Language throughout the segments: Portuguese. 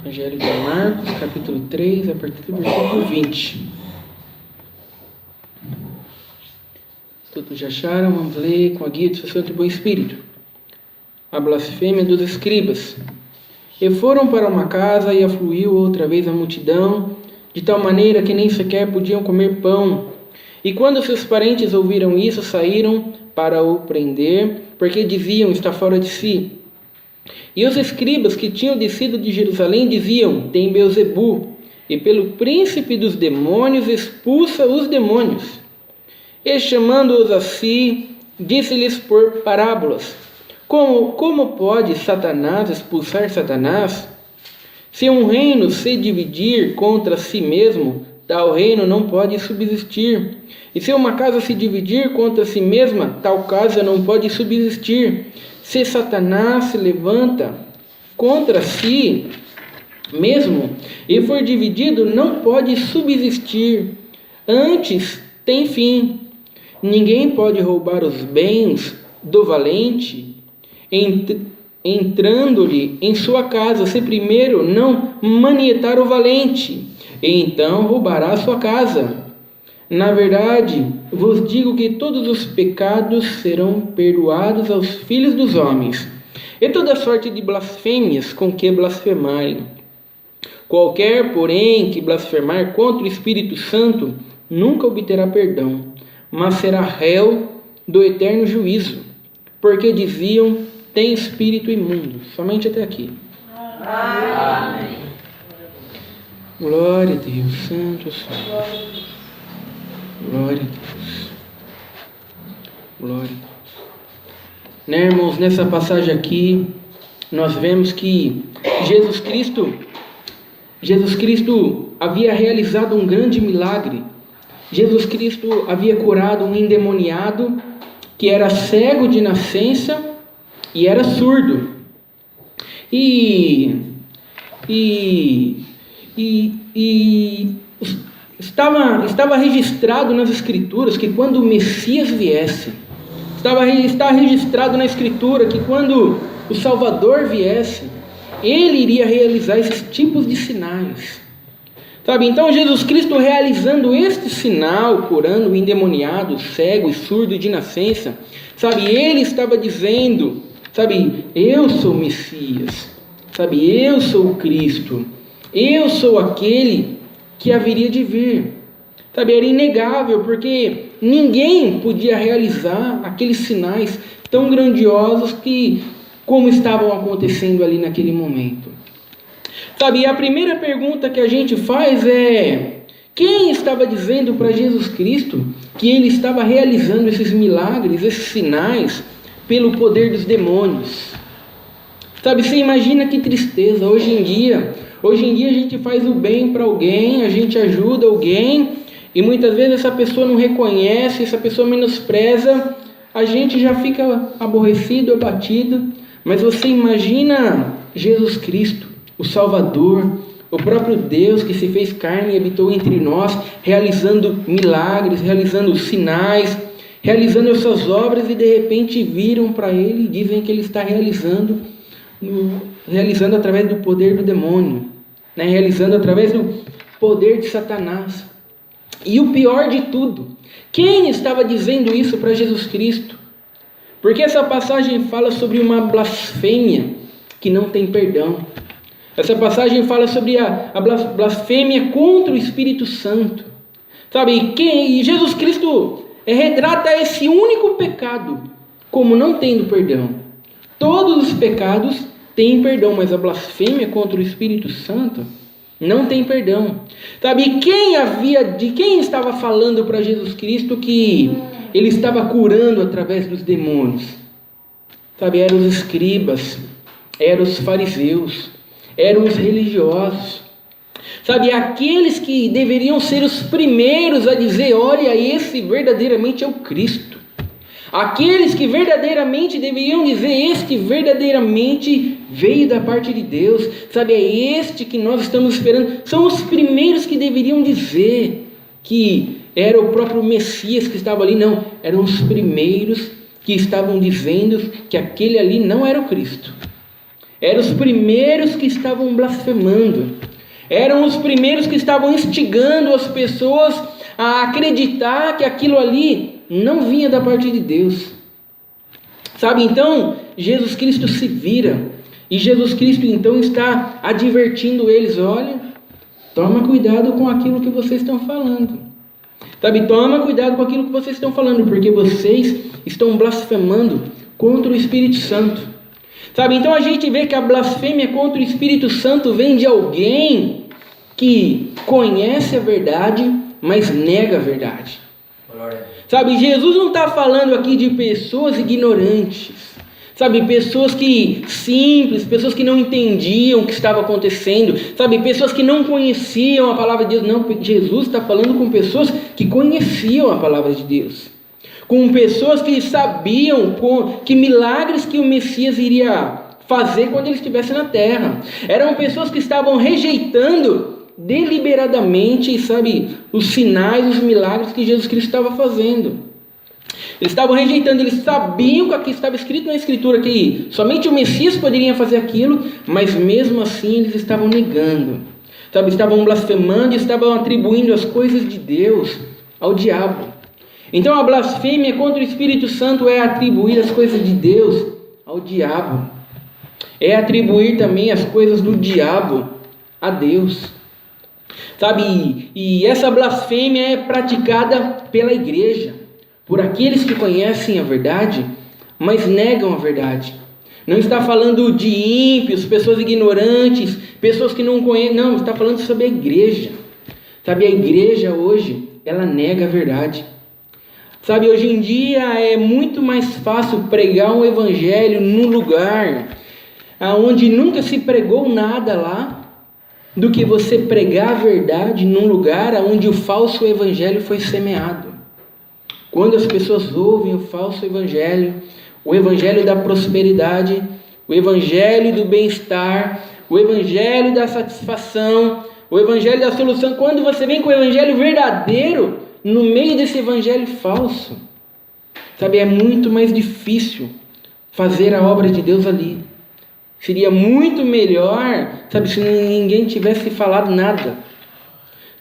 Evangelho de Marcos, capítulo 3, a partir do versículo 20. Todos já acharam? Vamos ler com a guia do seu Santo e Bom Espírito. A blasfêmia dos escribas. E foram para uma casa e afluiu outra vez a multidão, de tal maneira que nem sequer podiam comer pão. E quando seus parentes ouviram isso, saíram para o prender, porque diziam, está fora de si. E os escribas que tinham descido de Jerusalém diziam, tem Beelzebu, e pelo príncipe dos demônios expulsa os demônios. E chamando-os a si, disse-lhes por parábolas, como pode Satanás expulsar Satanás? Se um reino se dividir contra si mesmo, tal reino não pode subsistir. E se uma casa se dividir contra si mesma, tal casa não pode subsistir. Se Satanás se levanta contra si mesmo e for dividido, não pode subsistir. Antes tem fim. Ninguém pode roubar os bens do valente, entrando-lhe em sua casa, se primeiro não manietar o valente, e então roubará a sua casa. Na verdade, vos digo que todos os pecados serão perdoados aos filhos dos homens, e toda sorte de blasfêmias com que blasfemarem. Qualquer, porém, que blasfemar contra o Espírito Santo, nunca obterá perdão, mas será réu do eterno juízo, porque diziam, tem espírito imundo. Somente até aqui. Amém. Glória a Deus, Santo Senhor. Glória a Deus. Glória a Deus. Né, irmãos, nessa passagem aqui, nós vemos que Jesus Cristo havia realizado um grande milagre. Jesus Cristo havia curado um endemoniado que era cego de nascença e era surdo. Estava registrado nas Escrituras que quando o Messias viesse, está registrado na Escritura que quando o Salvador viesse, ele iria realizar esses tipos de sinais. Sabe, então Jesus Cristo realizando este sinal, curando o endemoniado, cego e surdo de nascença, sabe, ele estava dizendo, sabe, eu sou o Messias, sabe, eu sou o Cristo, eu sou aquele que haveria de vir. Sabe, era inegável, porque ninguém podia realizar aqueles sinais tão grandiosos como estavam acontecendo ali naquele momento. Sabe, e a primeira pergunta que a gente faz é, quem estava dizendo para Jesus Cristo que ele estava realizando esses milagres, esses sinais, pelo poder dos demônios? Sabe, você imagina que tristeza, hoje em dia a gente faz o bem para alguém, a gente ajuda alguém, e muitas vezes essa pessoa não reconhece, essa pessoa menospreza, a gente já fica aborrecido, abatido. Mas você imagina Jesus Cristo, o Salvador, o próprio Deus que se fez carne e habitou entre nós, realizando milagres, realizando sinais, realizando essas obras, e de repente viram para ele e dizem que ele está realizando através do poder do demônio, né? Realizando através do poder de Satanás. E o pior de tudo, quem estava dizendo isso para Jesus Cristo? Porque essa passagem fala sobre uma blasfêmia que não tem perdão. Essa passagem fala sobre a blasfêmia contra o Espírito Santo. Sabe, e Jesus Cristo retrata esse único pecado como não tendo perdão. Todos os pecados têm perdão, mas a blasfêmia contra o Espírito Santo não tem perdão. Sabe, de quem estava falando para Jesus Cristo que ele estava curando através dos demônios? Sabe, eram os escribas, eram os fariseus, eram os religiosos, sabe, aqueles que deveriam ser os primeiros a dizer, olha, esse verdadeiramente é o Cristo, aqueles que verdadeiramente deveriam dizer, este verdadeiramente veio da parte de Deus, sabe, é este que nós estamos esperando, são os primeiros que deveriam dizer que era o próprio Messias que estava ali. Não, eram os primeiros que estavam dizendo que aquele ali não era o Cristo. Eram os primeiros que estavam blasfemando. Eram os primeiros que estavam instigando as pessoas a acreditar que aquilo ali não vinha da parte de Deus. Sabe, então, Jesus Cristo se vira. E Jesus Cristo então está advertindo eles: olha, toma cuidado com aquilo que vocês estão falando. Sabe, toma cuidado com aquilo que vocês estão falando, porque vocês estão blasfemando contra o Espírito Santo. Sabe, então a gente vê que a blasfêmia contra o Espírito Santo vem de alguém que conhece a verdade, mas nega a verdade. Sabe, Jesus não está falando aqui de pessoas ignorantes. Sabe, pessoas simples, pessoas que não entendiam o que estava acontecendo. Sabe, pessoas que não conheciam a palavra de Deus. Não, Jesus está falando com pessoas que conheciam a palavra de Deus. Com pessoas que sabiam que milagres que o Messias iria fazer quando ele estivesse na terra. Eram pessoas que estavam rejeitando deliberadamente, sabe, os sinais, os milagres que Jesus Cristo estava fazendo. Eles estavam rejeitando, eles sabiam que aqui estava escrito na Escritura que somente o Messias poderia fazer aquilo, mas mesmo assim eles estavam negando, sabe, estavam blasfemando, estavam atribuindo as coisas de Deus ao diabo. Então a blasfêmia contra o Espírito Santo é atribuir as coisas de Deus ao diabo, é atribuir também as coisas do diabo a Deus. Sabe, e essa blasfêmia é praticada pela igreja, por aqueles que conhecem a verdade, mas negam a verdade. Não está falando de ímpios, pessoas ignorantes, pessoas que não conhecem, não, está falando sobre a igreja. Sabe, a igreja hoje, ela nega a verdade. Sabe, hoje em dia é muito mais fácil pregar um evangelho num lugar onde nunca se pregou nada lá, do que você pregar a verdade num lugar onde o falso evangelho foi semeado. Quando as pessoas ouvem o falso evangelho, o evangelho da prosperidade, o evangelho do bem-estar, o evangelho da satisfação, o evangelho da solução, quando você vem com o evangelho verdadeiro no meio desse evangelho falso, sabe, é muito mais difícil fazer a obra de Deus ali. Seria muito melhor, sabe, se ninguém tivesse falado nada.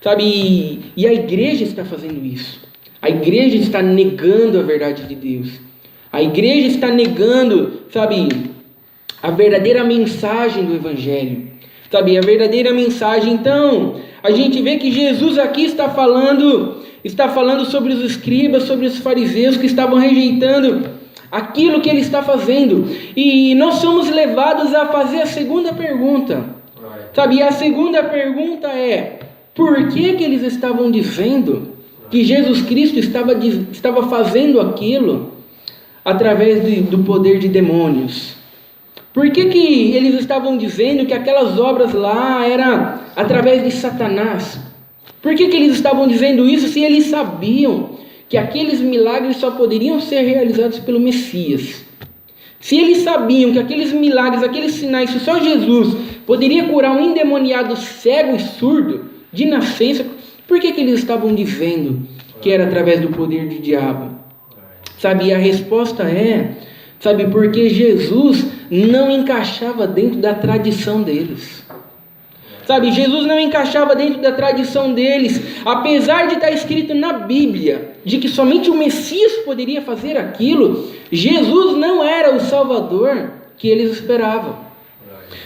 Sabe, e a igreja está fazendo isso. A igreja está negando a verdade de Deus. A igreja está negando, sabe, a verdadeira mensagem do evangelho. Sabe, a verdadeira mensagem. Então, a gente vê que Jesus aqui está falando sobre os escribas, sobre os fariseus que estavam rejeitando aquilo que ele está fazendo. E nós somos levados a fazer a segunda pergunta. Sabe, e a segunda pergunta é: por que eles estavam dizendo que Jesus Cristo estava fazendo aquilo através do poder de demônios? Por que eles estavam dizendo que aquelas obras lá eram através de Satanás? Por que eles estavam dizendo isso se eles sabiam que aqueles milagres só poderiam ser realizados pelo Messias? Se eles sabiam que aqueles milagres, aqueles sinais, se só Jesus poderia curar um endemoniado cego e surdo de nascença, por que eles estavam dizendo que era através do poder do diabo? Sabe, e a resposta é, sabe, porque Jesus não encaixava dentro da tradição deles. Sabe, Jesus não encaixava dentro da tradição deles, apesar de estar escrito na Bíblia, de que somente o Messias poderia fazer aquilo. Jesus não era o Salvador que eles esperavam.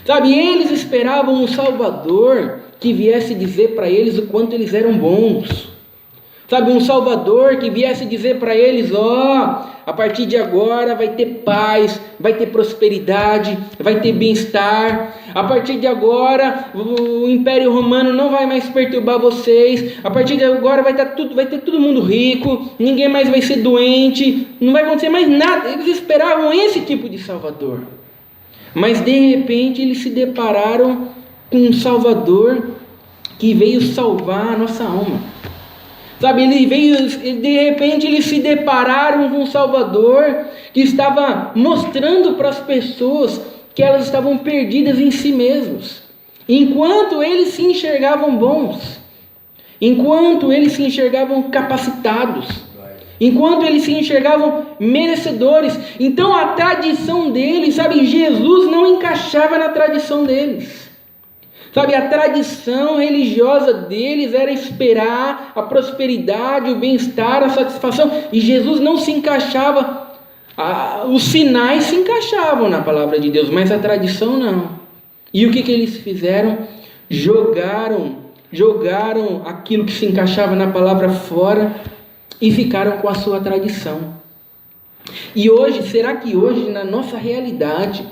Sabe, eles esperavam um Salvador que viesse dizer para eles o quanto eles eram bons. Sabe, um Salvador que viesse dizer para eles: a partir de agora vai ter paz, vai ter prosperidade, vai ter bem-estar. A partir de agora o Império Romano não vai mais perturbar vocês. A partir de agora vai ter todo mundo rico, ninguém mais vai ser doente, não vai acontecer mais nada. Eles esperavam esse tipo de Salvador. Mas de repente eles se depararam com um Salvador que veio salvar a nossa alma. Sabe, de repente eles se depararam com um Salvador que estava mostrando para as pessoas que elas estavam perdidas em si mesmos. Enquanto eles se enxergavam bons, enquanto eles se enxergavam capacitados, enquanto eles se enxergavam merecedores. Então a tradição deles, sabe, Jesus não encaixava na tradição deles. Sabe, a tradição religiosa deles era esperar a prosperidade, o bem-estar, a satisfação, e Jesus não se encaixava. Os sinais se encaixavam na palavra de Deus, mas a tradição não. E o que eles fizeram? Jogaram aquilo que se encaixava na palavra fora e ficaram com a sua tradição. E hoje, será que hoje na nossa realidade,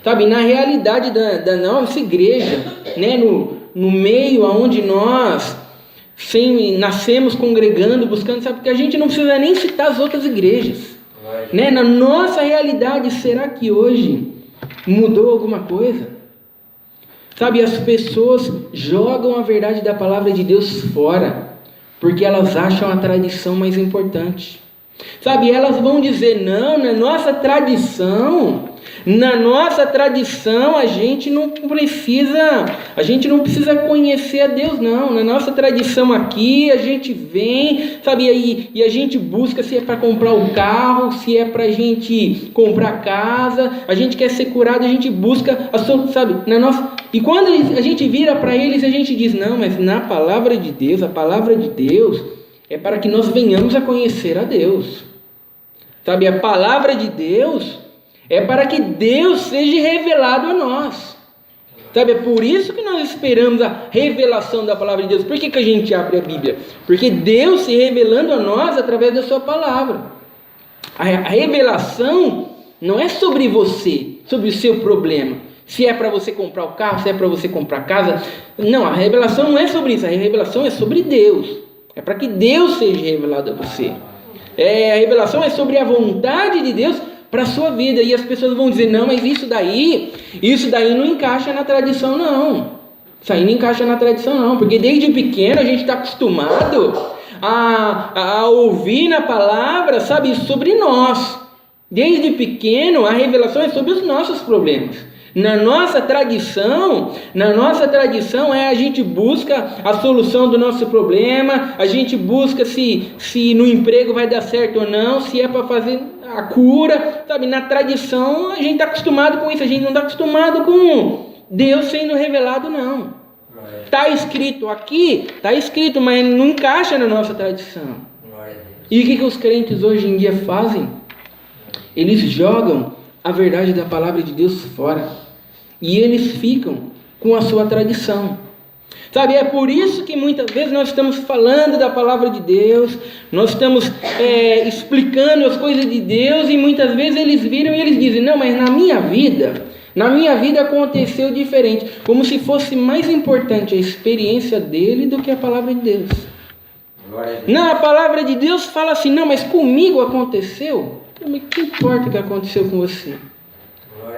sabe, na realidade da nossa igreja, né, no meio onde nós nascemos congregando, buscando, sabe, porque a gente não precisa nem citar as outras igrejas, né, na nossa realidade, será que hoje mudou alguma coisa? Sabe, as pessoas jogam a verdade da palavra de Deus fora, porque elas acham a tradição mais importante. Sabe, elas vão dizer, não, na nossa tradição a gente não precisa conhecer a Deus, não. Na nossa tradição aqui, a gente vem, sabe, e a gente busca se é para comprar o carro, se é para a gente comprar casa, a gente quer ser curado, a gente busca, sabe, na nossa... E quando a gente vira para eles, a gente diz, não, mas na palavra de Deus, a palavra de Deus é para que nós venhamos a conhecer a Deus. Sabe, a palavra de Deus é para que Deus seja revelado a nós. Sabe, é por isso que nós esperamos a revelação da palavra de Deus. Por que a gente abre a Bíblia? Porque Deus se revelando a nós através da sua palavra. A revelação não é sobre você, sobre o seu problema. Se é para você comprar o carro, se é para você comprar a casa. Não, a revelação não é sobre isso. A revelação é sobre Deus. É para que Deus seja revelado a você. A revelação é sobre a vontade de Deus para a sua vida. E as pessoas vão dizer, não, mas isso daí não encaixa na tradição, não. Isso aí não encaixa na tradição, não. Porque desde pequeno a gente está acostumado a ouvir na palavra, sabe, sobre nós. Desde pequeno a revelação é sobre os nossos problemas. Na nossa tradição a gente busca a solução do nosso problema, a gente busca se no emprego vai dar certo ou não, se é para fazer a cura, sabe? Na tradição a gente está acostumado com isso, a gente não está acostumado com Deus sendo revelado, não. Está escrito aqui, mas não encaixa na nossa tradição. E o que os crentes hoje em dia fazem? Eles jogam a verdade da palavra de Deus fora. E eles ficam com a sua tradição. Sabe, é por isso que muitas vezes nós estamos falando da palavra de Deus, nós estamos explicando as coisas de Deus, e muitas vezes eles viram e eles dizem, não, mas na minha vida aconteceu diferente. Como se fosse mais importante a experiência dele do que a palavra de Deus. Não, a palavra de Deus fala assim, não, mas comigo aconteceu. Mas que importa o que aconteceu com você?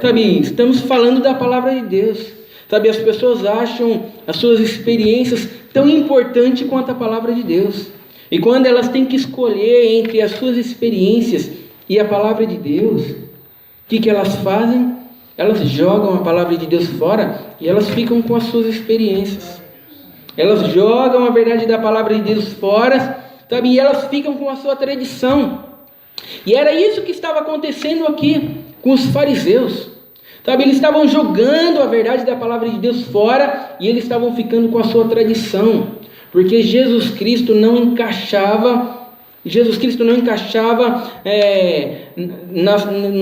Sabe, estamos falando da palavra de Deus. Sabe, as pessoas acham as suas experiências tão importantes quanto a palavra de Deus. E quando elas têm que escolher entre as suas experiências e a palavra de Deus, o que elas fazem? Elas jogam a palavra de Deus fora e elas ficam com as suas experiências. Elas jogam a verdade da palavra de Deus fora, sabe, e elas ficam com a sua tradição. E era isso que estava acontecendo aqui com os fariseus. Sabe, eles estavam jogando a verdade da palavra de Deus fora e eles estavam ficando com a sua tradição, porque Jesus Cristo não encaixava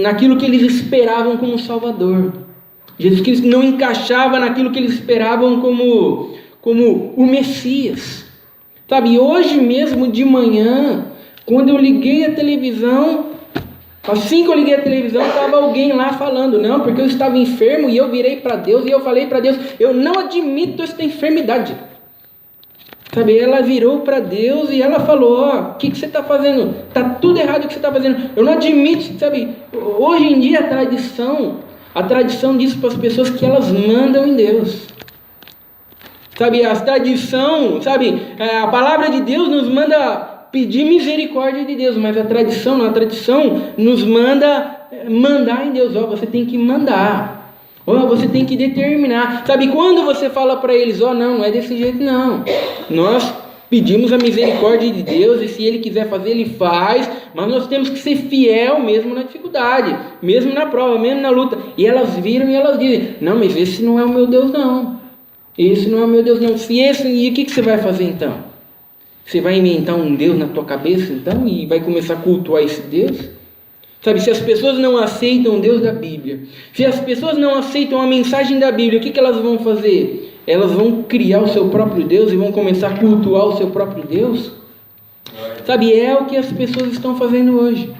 naquilo que eles esperavam como Salvador. Jesus Cristo não encaixava naquilo que eles esperavam como o Messias. Sabe, hoje mesmo de manhã, quando eu liguei a televisão, assim que eu liguei a televisão, estava alguém lá falando, não, porque eu estava enfermo e eu virei para Deus e eu falei para Deus, eu não admito esta enfermidade. Sabe, ela virou para Deus e ela falou, o que você está fazendo? Está tudo errado o que você está fazendo. Eu não admito, sabe, hoje em dia a tradição diz para as pessoas que elas mandam em Deus. Sabe, a tradição, sabe, a palavra de Deus nos manda pedir misericórdia de Deus, mas a tradição nos manda mandar em Deus. Você tem que mandar, você tem que determinar. Sabe, quando você fala para eles, não é desse jeito não, pedimos a misericórdia de Deus, e se Ele quiser fazer, Ele faz, mas nós temos que ser fiel mesmo na dificuldade, mesmo na prova, mesmo na luta. E elas viram e elas dizem, não, mas esse não é o meu Deus não, esse não é o meu Deus não. Se esse, e o que você vai fazer então? Você vai inventar um Deus na tua cabeça então, e vai começar a cultuar esse Deus? Sabe, se as pessoas não aceitam o Deus da Bíblia, se as pessoas não aceitam a mensagem da Bíblia, o que elas vão fazer? Elas vão criar o seu próprio Deus e vão começar a cultuar o seu próprio Deus? Sabe, é o que as pessoas estão fazendo hoje.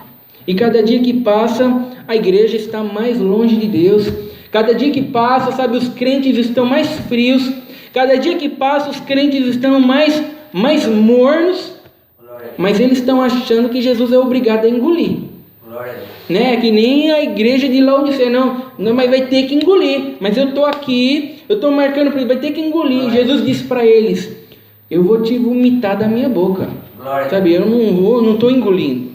E cada dia que passa, a igreja está mais longe de Deus. Cada dia que passa, sabe, os crentes estão mais frios. Cada dia que passa, os crentes estão mais mornos. Mas eles estão achando que Jesus é obrigado a engolir. Né? Que nem a igreja de Laodiceia, não, mas vai ter que engolir. Mas eu estou aqui, eu estou marcando para ele, vai ter que engolir. Jesus disse para eles, eu vou te vomitar da minha boca. Sabe, eu não estou engolindo.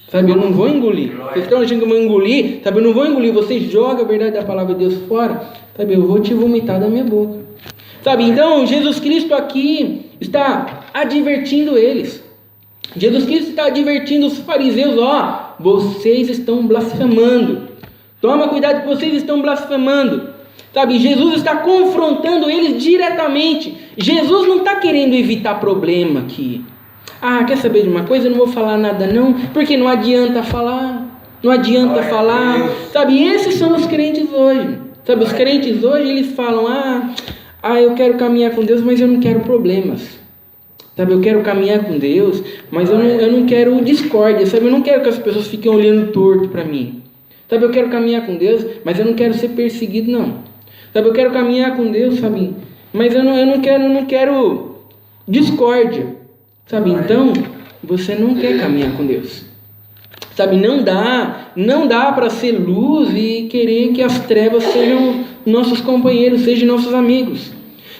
Sabe, eu não vou engolir. Vocês estão achando que eu vou engolir? Sabe, eu não vou engolir. Você joga a verdade da palavra de Deus fora. Sabe, eu vou te vomitar da minha boca. Sabe, então Jesus Cristo aqui está advertindo eles. Jesus Cristo está advertindo os fariseus, vocês estão blasfemando. Toma cuidado que vocês estão blasfemando. Sabe, Jesus está confrontando eles diretamente. Jesus não está querendo evitar problema aqui. Quer saber de uma coisa? Eu não vou falar nada não, porque não adianta falar. Não adianta falar. Sabe, esses são os crentes hoje. Sabe, os crentes hoje, eles falam, eu quero caminhar com Deus, mas eu não quero problemas. Sabe, eu quero caminhar com Deus, mas eu não quero discórdia, sabe, eu não quero que as pessoas fiquem olhando torto para mim. Sabe, eu quero caminhar com Deus, mas eu não quero ser perseguido não. Sabe, eu quero caminhar com Deus, sabe, mas eu não quero discórdia. Sabe, então, você não quer caminhar com Deus. Sabe, não dá para ser luz e querer que as trevas sejam nossos companheiros, sejam nossos amigos.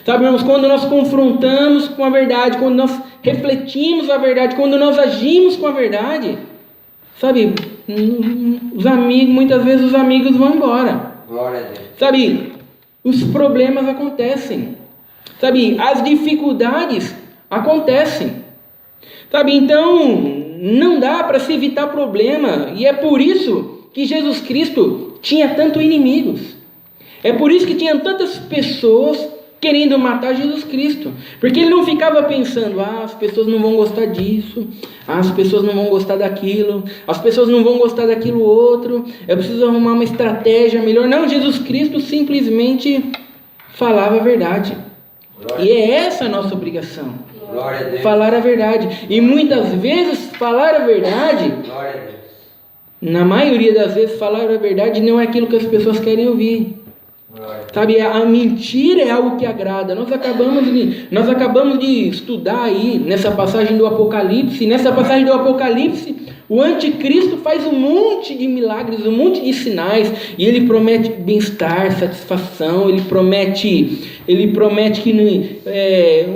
Sabe, irmãos, quando nós confrontamos com a verdade, quando nós refletimos a verdade, quando nós agimos com a verdade, sabe, muitas vezes os amigos vão embora. Glória a Deus. Sabe, os problemas acontecem. Sabe, as dificuldades acontecem. Sabe, então, não dá para se evitar problema, e é por isso que Jesus Cristo tinha tantos inimigos. É por isso que tinha tantas pessoas querendo matar Jesus Cristo, porque ele não ficava pensando, as pessoas não vão gostar disso, as pessoas não vão gostar daquilo, as pessoas não vão gostar daquilo outro, eu preciso arrumar uma estratégia melhor. Não, Jesus Cristo simplesmente falava a verdade. E é essa a nossa obrigação, falar a verdade. E muitas vezes falar a verdade, na maioria das vezes falar a verdade não é aquilo que as pessoas querem ouvir. Sabe, a mentira é algo que agrada. Nós acabamos de estudar aí nessa passagem do Apocalipse. Nessa passagem do Apocalipse, o anticristo faz um monte de milagres, um monte de sinais, e ele promete bem-estar, satisfação, ele promete que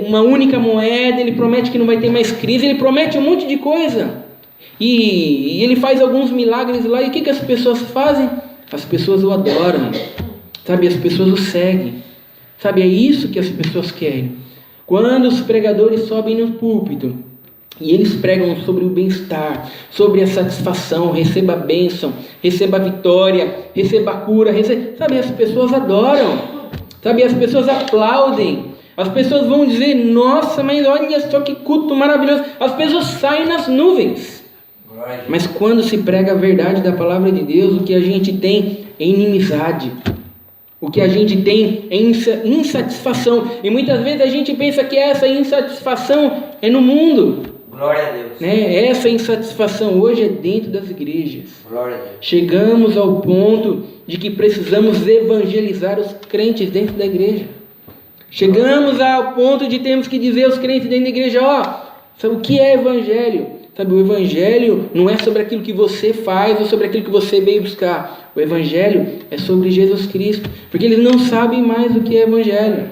uma única moeda, ele promete que não vai ter mais crise, ele promete um monte de coisa, e ele faz alguns milagres lá, e o que as pessoas fazem? As pessoas o adoram. Sabe, as pessoas o seguem. Sabe, é isso que as pessoas querem. Quando os pregadores sobem no púlpito e eles pregam sobre o bem-estar, sobre a satisfação, receba a bênção, receba a vitória, receba a cura, sabe, as pessoas adoram. Sabe, as pessoas aplaudem. As pessoas vão dizer, nossa, mas olha só que culto maravilhoso. As pessoas saem nas nuvens. Mas quando se prega a verdade da palavra de Deus, o que a gente tem é inimizade. O que a gente tem é insatisfação. E muitas vezes a gente pensa que essa insatisfação é no mundo. Glória a Deus. Né? Essa insatisfação hoje é dentro das igrejas. Glória a Deus. Chegamos ao ponto de que precisamos evangelizar os crentes dentro da igreja. Chegamos ao ponto de termos que dizer aos crentes dentro da igreja, sabe o que é evangelho? Sabe, o evangelho não é sobre aquilo que você faz ou sobre aquilo que você veio buscar. O evangelho é sobre Jesus Cristo, porque eles não sabem mais o que é evangelho.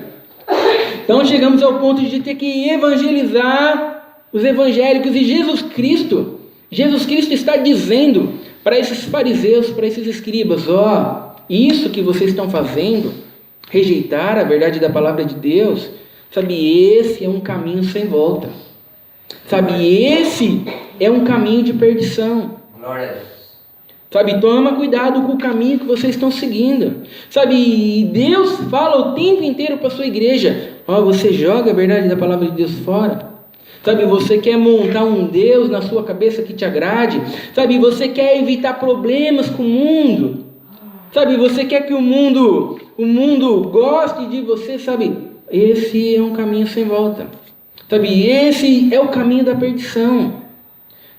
Então chegamos ao ponto de ter que evangelizar os evangélicos, e Jesus Cristo está dizendo para esses fariseus, para esses escribas, isso que vocês estão fazendo, rejeitar a verdade da palavra de Deus, Sabe, esse é um caminho sem volta. Sabe, esse é um caminho de perdição. Glória a Deus. Sabe, toma cuidado com o caminho que vocês estão seguindo. Sabe, e Deus fala o tempo inteiro para a sua igreja: ó, você joga a verdade da palavra de Deus fora. Sabe, você quer montar um Deus na sua cabeça que te agrade. Sabe, você quer evitar problemas com o mundo. Sabe, você quer que o mundo goste de você, sabe? Esse é um caminho sem volta. Sabe, esse é o caminho da perdição.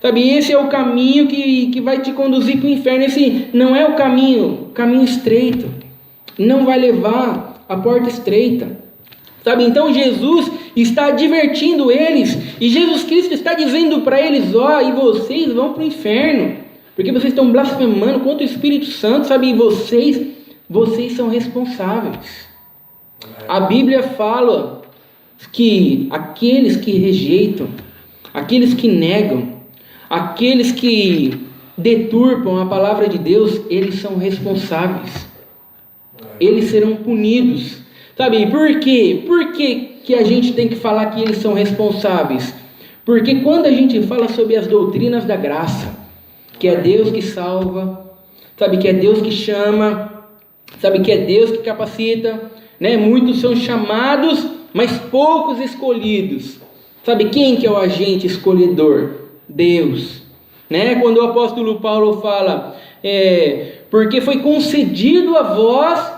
Sabe, esse é o caminho que vai te conduzir para o inferno. Esse não é o caminho estreito. Não vai levar à porta estreita. Sabe, então Jesus está advertindo eles. E Jesus Cristo está dizendo para eles: ó, e vocês vão para o inferno. Porque vocês estão blasfemando contra o Espírito Santo, sabe? E vocês são responsáveis. A Bíblia fala que aqueles que rejeitam, aqueles que negam, aqueles que deturpam a palavra de Deus, eles são responsáveis. Eles serão punidos. Sabe por quê? Por que a gente tem que falar que eles são responsáveis? Porque quando a gente fala sobre as doutrinas da graça, que é Deus que salva, sabe, que é Deus que chama, sabe, que é Deus que capacita, né? Muitos são chamados, mas poucos escolhidos. Sabe quem que é o agente escolhedor? Deus, né? Quando o apóstolo Paulo fala, porque foi concedido a vós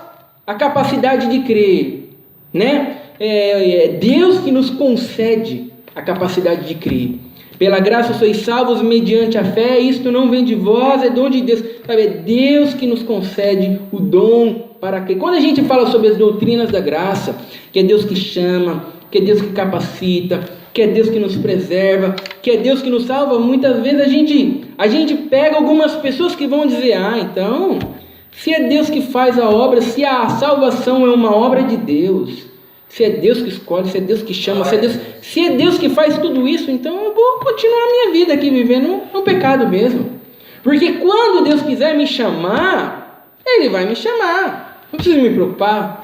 a capacidade de crer, né? É Deus que nos concede a capacidade de crer. Pela graça sois salvos mediante a fé, isto não vem de vós, é dom de Deus. Sabe, é Deus que nos concede o dom para crer. Quando a gente fala sobre as doutrinas da graça, que é Deus que chama, que é Deus que capacita, que é Deus que nos preserva, que é Deus que nos salva, muitas vezes a gente pega algumas pessoas que vão dizer: ah, então, se é Deus que faz a obra, se a salvação é uma obra de Deus, se é Deus que escolhe, se é Deus que chama, se é Deus que faz tudo isso, então eu vou continuar a minha vida aqui vivendo no pecado mesmo. Porque quando Deus quiser me chamar, Ele vai me chamar. Não preciso me preocupar.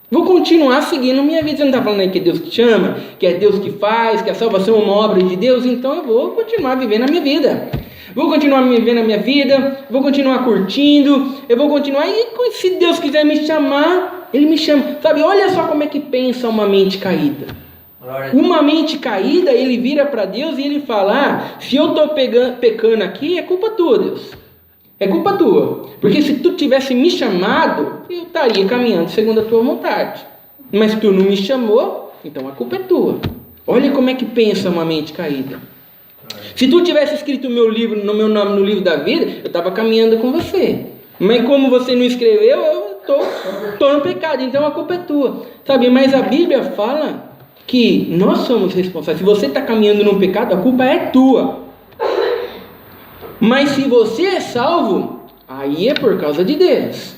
Vou continuar seguindo minha vida. Você não está falando aí que é Deus que chama, que é Deus que faz, que a salvação é uma obra de Deus? Então eu vou continuar vivendo a minha vida. Vou continuar vivendo a minha vida, vou continuar curtindo, eu vou continuar, e se Deus quiser me chamar, Ele me chama. Sabe, olha só como é que pensa uma mente caída. Uma mente caída, ele vira para Deus e ele fala: ah, se eu estou pecando aqui, é culpa tua, Deus. É culpa tua. Porque se tu tivesse me chamado, eu estaria caminhando segundo a tua vontade. Mas tu não me chamou, então a culpa é tua. Olha como é que pensa uma mente caída. Se tu tivesse escrito meu nome no livro da vida, eu estava caminhando com você. Mas como você não escreveu, eu estou no pecado, então a culpa é tua. Sabe, mas a Bíblia fala que nós somos responsáveis. Se você está caminhando no pecado, a culpa é tua. Mas se você é salvo, aí é por causa de Deus.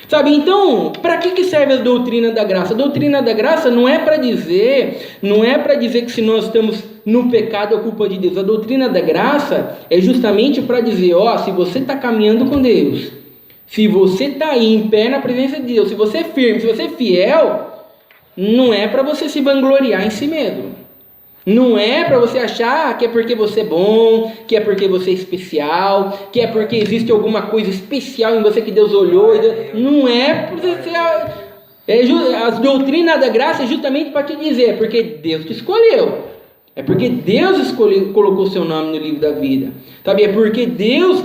Sabe, então, para que serve a doutrina da graça? A doutrina da graça não é para dizer que se nós estamos no pecado é culpa de Deus. A doutrina da graça é justamente para dizer: ó, se você está caminhando com Deus, se você está aí em pé na presença de Deus, se você é firme, se você é fiel, não é para você se vangloriar em si mesmo. Não é para você achar que é porque você é bom, que é porque você é especial, que é porque existe alguma coisa especial em você que Deus olhou. Não é para você. A doutrina da graça é justamente para te dizer: é porque Deus te escolheu. É porque Deus escolheu, colocou o seu nome no livro da vida. Sabe? É porque Deus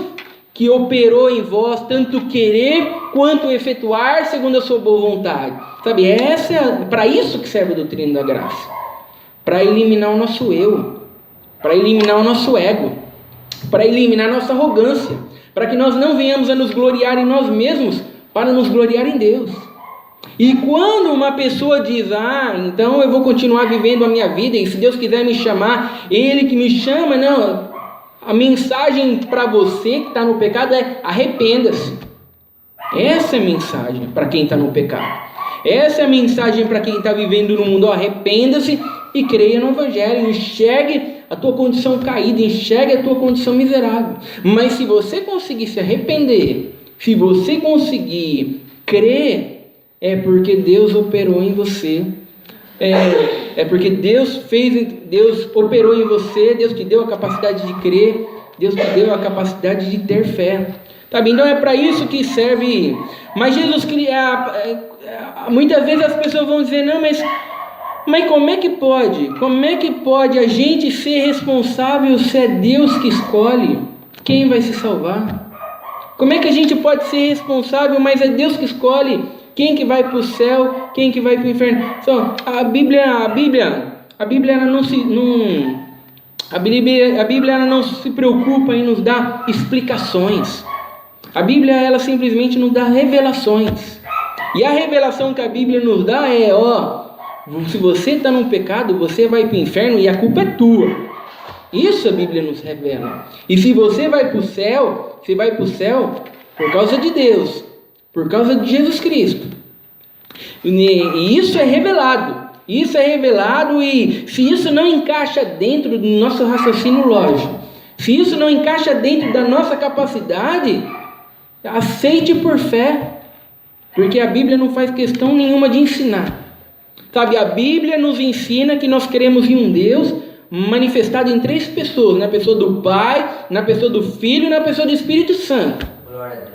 que operou em vós tanto querer quanto efetuar segundo a sua boa vontade. Sabe? Para isso que serve a doutrina da graça. Para eliminar o nosso eu, para eliminar o nosso ego, para eliminar a nossa arrogância, para que nós não venhamos a nos gloriar em nós mesmos, para nos gloriar em Deus. E quando uma pessoa diz: ah, então eu vou continuar vivendo a minha vida, e se Deus quiser me chamar, Ele que me chama, não, a mensagem para você que está no pecado é: arrependa-se. Essa é a mensagem para quem está no pecado. Essa é a mensagem para quem está vivendo no mundo: arrependa-se e creia no Evangelho, enxergue a tua condição caída, enxergue a tua condição miserável. Mas se você conseguir se arrepender, se você conseguir crer, é porque Deus operou em você, é porque Deus operou em você, Deus te deu a capacidade de crer, Deus te deu a capacidade de ter fé. Tá bem? Então é para isso que serve. Mas Jesus muitas vezes as pessoas vão dizer, não, mas como é que pode? Como é que pode a gente ser responsável se é Deus que escolhe quem vai se salvar? Como é que a gente pode ser responsável, mas é Deus que escolhe quem que vai para o céu, quem que vai para o inferno? Então, a Bíblia ela não se preocupa em nos dar explicações. A Bíblia ela simplesmente nos dá revelações. E a revelação que a Bíblia nos dá é, se você está num pecado, você vai para o inferno e a culpa é tua. Isso a Bíblia nos revela. E se você vai para o céu, você vai para o céu por causa de Deus, por causa de Jesus Cristo. E isso é revelado. Isso é revelado, e se isso não encaixa dentro do nosso raciocínio lógico, se isso não encaixa dentro da nossa capacidade, aceite por fé, porque a Bíblia não faz questão nenhuma de ensinar. Sabe, a Bíblia nos ensina que nós cremos em um Deus manifestado em 3 pessoas, na pessoa do Pai, na pessoa do Filho e na pessoa do Espírito Santo. Glória a Deus.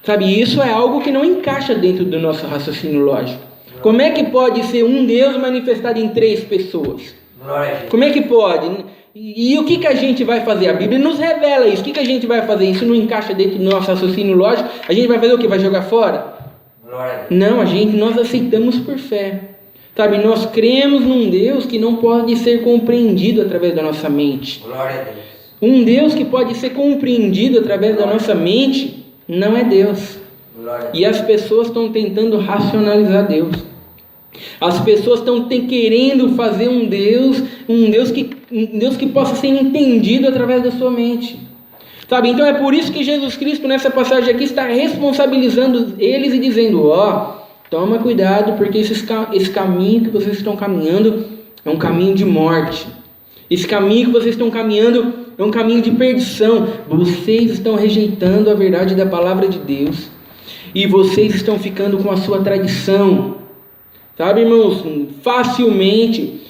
Sabe, isso é algo que não encaixa dentro do nosso raciocínio lógico. Como é que pode ser um Deus manifestado em 3 pessoas? Glória a Deus. Como é que pode? E o que a gente vai fazer? A Bíblia nos revela isso. O que a gente vai fazer? Isso não encaixa dentro do nosso raciocínio lógico. A gente vai fazer o quê? Vai jogar fora? Glória a Deus. Não, nós aceitamos por fé. Sabe, nós cremos num Deus que não pode ser compreendido através da nossa mente. Glória a Deus. Um Deus que pode ser compreendido através da nossa mente não é Deus. Glória a Deus. E as pessoas estão tentando racionalizar Deus. As pessoas estão querendo fazer um Deus que possa ser entendido através da sua mente. Sabe, então é por isso que Jesus Cristo nessa passagem aqui está responsabilizando eles e dizendo, toma cuidado, porque esse caminho que vocês estão caminhando é um caminho de morte. Esse caminho que vocês estão caminhando é um caminho de perdição. Vocês estão rejeitando a verdade da palavra de Deus. E vocês estão ficando com a sua tradição. Sabe, irmãos, facilmente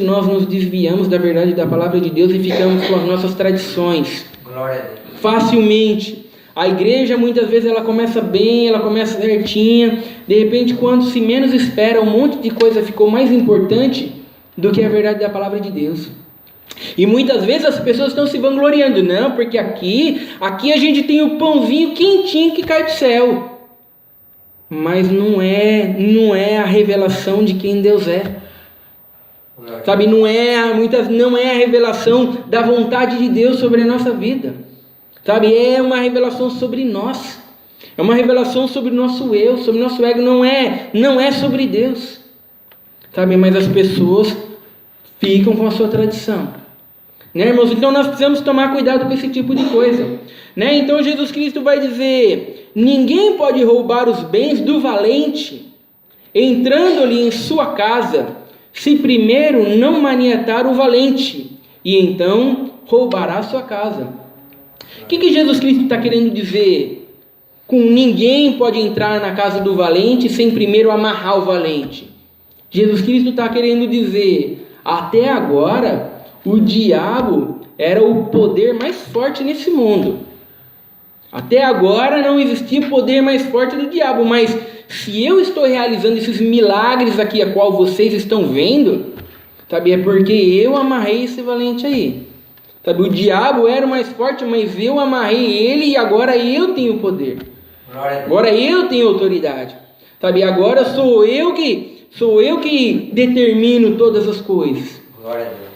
nós nos desviamos da verdade da palavra de Deus e ficamos com as nossas tradições. Glória a Deus. Facilmente. A igreja muitas vezes ela começa bem, ela começa certinha, de repente quando se menos espera, um monte de coisa ficou mais importante do que a verdade da palavra de Deus. E muitas vezes as pessoas estão se vangloriando, não, porque aqui a gente tem o pãozinho quentinho que cai do céu. Mas não é a revelação de quem Deus é. Sabe, não é a revelação da vontade de Deus sobre a nossa vida. Sabe, é uma revelação sobre nós. É uma revelação sobre o nosso eu, sobre o nosso ego, não é sobre Deus. Sabe, mas as pessoas ficam com a sua tradição. Né, irmãos? Então nós precisamos tomar cuidado com esse tipo de coisa. Né? Então Jesus Cristo vai dizer, ninguém pode roubar os bens do valente, entrando-lhe em sua casa, se primeiro não maniatar o valente, e então roubará sua casa. O que Jesus Cristo está querendo dizer? Com ninguém pode entrar na casa do valente sem primeiro amarrar o valente. Jesus Cristo está querendo dizer, até agora, o diabo era o poder mais forte nesse mundo. Até agora não existia poder mais forte do diabo, mas se eu estou realizando esses milagres aqui, a qual vocês estão vendo, sabe, é porque eu amarrei esse valente aí. Sabe, o diabo era o mais forte, mas eu amarrei ele e agora eu tenho poder. Agora eu tenho autoridade. Sabe, agora sou eu que determino todas as coisas.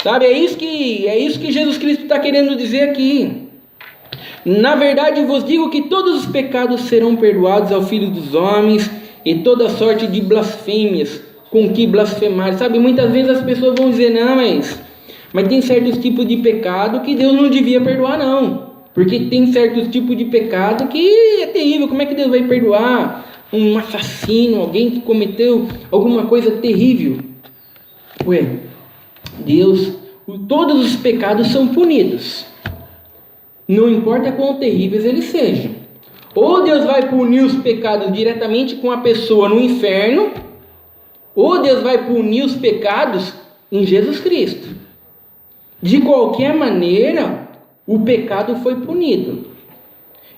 Sabe, é isso que Jesus Cristo está querendo dizer aqui. Na verdade vos digo que todos os pecados serão perdoados ao Filho dos Homens, e toda sorte de blasfêmias com que blasfemar. Sabe, muitas vezes as pessoas vão dizer, não, mas tem certos tipos de pecado que Deus não devia perdoar, não. Porque tem certos tipos de pecado que é terrível. Como é que Deus vai perdoar um assassino, alguém que cometeu alguma coisa terrível? Deus, todos os pecados são punidos. Não importa quão terríveis eles sejam. Ou Deus vai punir os pecados diretamente com a pessoa no inferno, ou Deus vai punir os pecados em Jesus Cristo. De qualquer maneira, o pecado foi punido.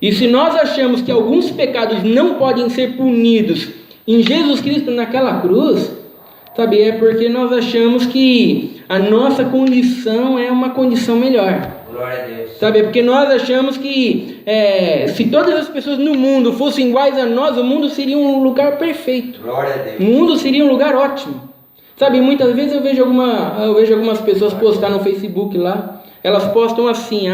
E se nós achamos que alguns pecados não podem ser punidos em Jesus Cristo naquela cruz, sabe, é porque nós achamos que a nossa condição é uma condição melhor. Glória a Deus. Sabe, é porque nós achamos que se todas as pessoas no mundo fossem iguais a nós, o mundo seria um lugar perfeito. Glória a Deus. O mundo seria um lugar ótimo. Sabe, muitas vezes eu vejo algumas pessoas postar no Facebook lá. Elas postam assim: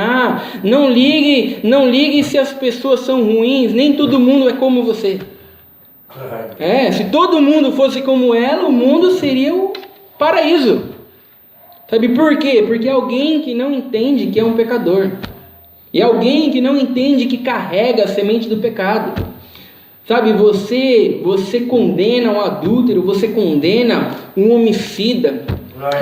não ligue se as pessoas são ruins, nem todo mundo é como você. Se todo mundo fosse como ela, o mundo seria o paraíso. Sabe por quê? Porque é alguém que não entende que é um pecador. E alguém que não entende que carrega a semente do pecado. Sabe, você condena um adúltero, você condena um homicida,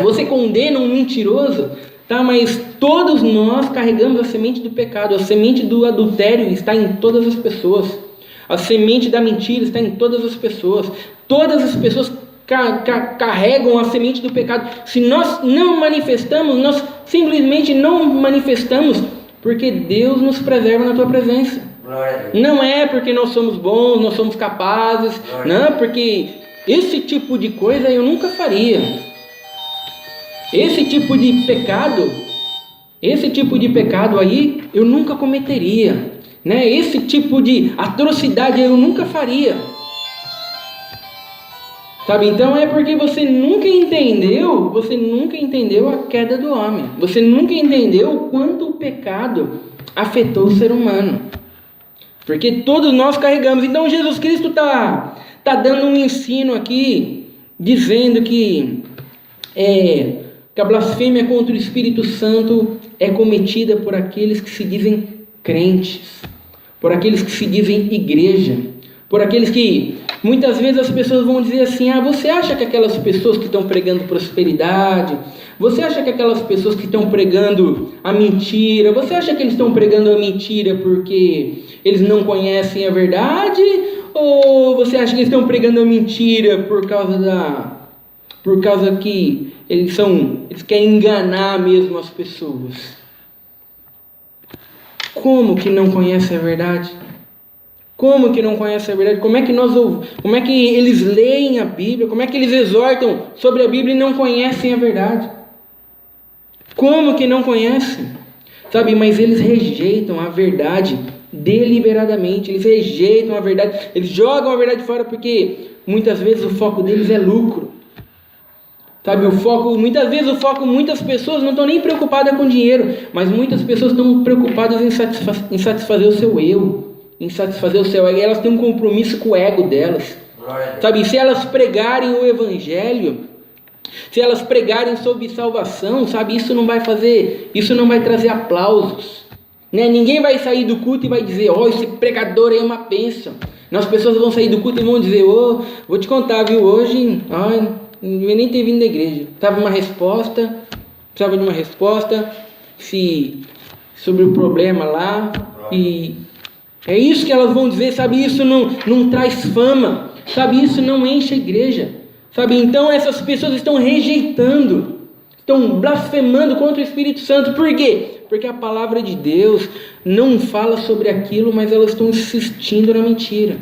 você condena um mentiroso, tá? Mas todos nós carregamos a semente do pecado. A semente do adultério está em todas as pessoas. A semente da mentira está em todas as pessoas. Todas as pessoas carregam a semente do pecado. Se nós não manifestamos, nós simplesmente não manifestamos, porque Deus nos preserva na tua presença. Não é porque nós somos bons, nós somos capazes, não, porque esse tipo de coisa eu nunca faria. Esse tipo de pecado aí eu nunca cometeria, né? Esse tipo de atrocidade eu nunca faria. Sabe, então é porque você nunca entendeu a queda do homem. Você nunca entendeu o quanto o pecado afetou o ser humano. Porque todos nós carregamos. Então Jesus Cristo está dando um ensino aqui, dizendo que a blasfêmia contra o Espírito Santo é cometida por aqueles que se dizem crentes, por aqueles que se dizem igreja, por aqueles que muitas vezes as pessoas vão dizer assim: você acha que aquelas pessoas que estão pregando prosperidade, você acha que aquelas pessoas que estão pregando a mentira, você acha que eles estão pregando a mentira porque eles não conhecem a verdade? Ou você acha que eles estão pregando a mentira por causa que eles querem enganar mesmo as pessoas? Como que não conhece a verdade? Como que não conhece a verdade? Como é que eles leem a Bíblia? Como é que eles exortam sobre a Bíblia e não conhecem a verdade? Como que não conhecem? Sabe, mas eles rejeitam a verdade deliberadamente. Eles rejeitam a verdade. Eles jogam a verdade fora porque muitas vezes o foco deles é lucro. Sabe, muitas pessoas não estão nem preocupadas com dinheiro, mas muitas pessoas estão preocupadas em satisfazer o seu eu, em satisfazer o seu ego. Elas têm um compromisso com o ego delas. Sabe, se elas pregarem o evangelho, se elas pregarem sobre salvação, sabe, isso não vai trazer aplausos, né? Ninguém vai sair do culto e vai dizer: esse pregador aí é uma bênção. As pessoas vão sair do culto e vão dizer: vou te contar, viu, hoje, não devia nem ter vindo da igreja. Precisava de uma resposta sobre o problema lá. E é isso que elas vão dizer, sabe? Isso não traz fama, sabe? Isso não enche a igreja, sabe? Então essas pessoas estão rejeitando, estão blasfemando contra o Espírito Santo. Por quê? Porque a palavra de Deus não fala sobre aquilo, mas elas estão insistindo na mentira,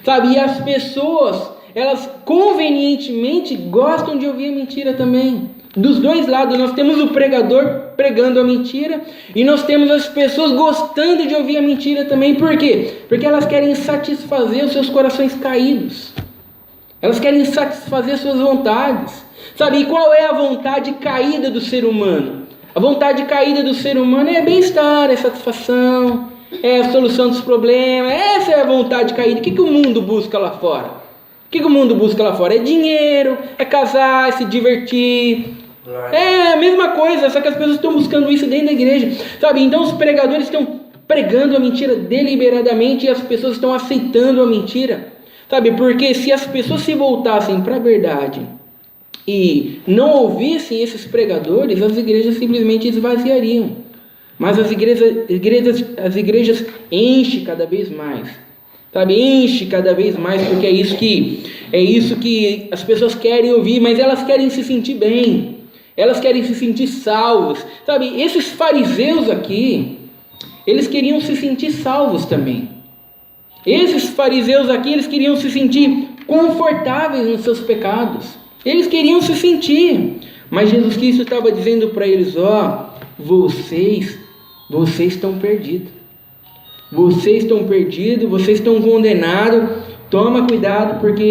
sabe? E as pessoas, elas convenientemente gostam de ouvir a mentira também. Dos dois lados, nós temos o pregador pregando a mentira e nós temos as pessoas gostando de ouvir a mentira também. Por quê? Porque elas querem satisfazer os seus corações caídos. Elas querem satisfazer suas vontades. Sabe, e qual é a vontade caída do ser humano? A vontade caída do ser humano é bem-estar, é satisfação, é a solução dos problemas. Essa é a vontade caída. O que o mundo busca lá fora? O que o mundo busca lá fora? É dinheiro, é casar, é se divertir. É a mesma coisa, só que as pessoas estão buscando isso dentro da igreja, sabe? Então os pregadores estão pregando a mentira deliberadamente e as pessoas estão aceitando a mentira, sabe? Porque se as pessoas se voltassem para a verdade e não ouvissem esses pregadores, as igrejas simplesmente esvaziariam. Mas as igrejas enchem cada vez mais. sabe? Enche cada vez mais, porque é isso que as pessoas querem ouvir, mas elas querem se sentir bem, elas querem se sentir salvos, sabe? Esses fariseus aqui, eles queriam se sentir salvos também. Esses fariseus aqui, eles queriam se sentir confortáveis nos seus pecados, eles queriam se sentir, mas Jesus Cristo estava dizendo para eles: ó, vocês estão perdidos, vocês estão condenados, toma cuidado, porque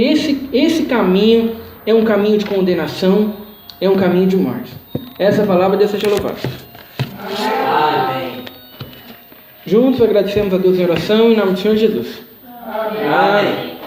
esse caminho é um caminho de condenação, é um caminho de morte. Essa palavra Deus seja louvado. Amém. Juntos agradecemos a Deus em oração, em nome do Senhor Jesus. Amém.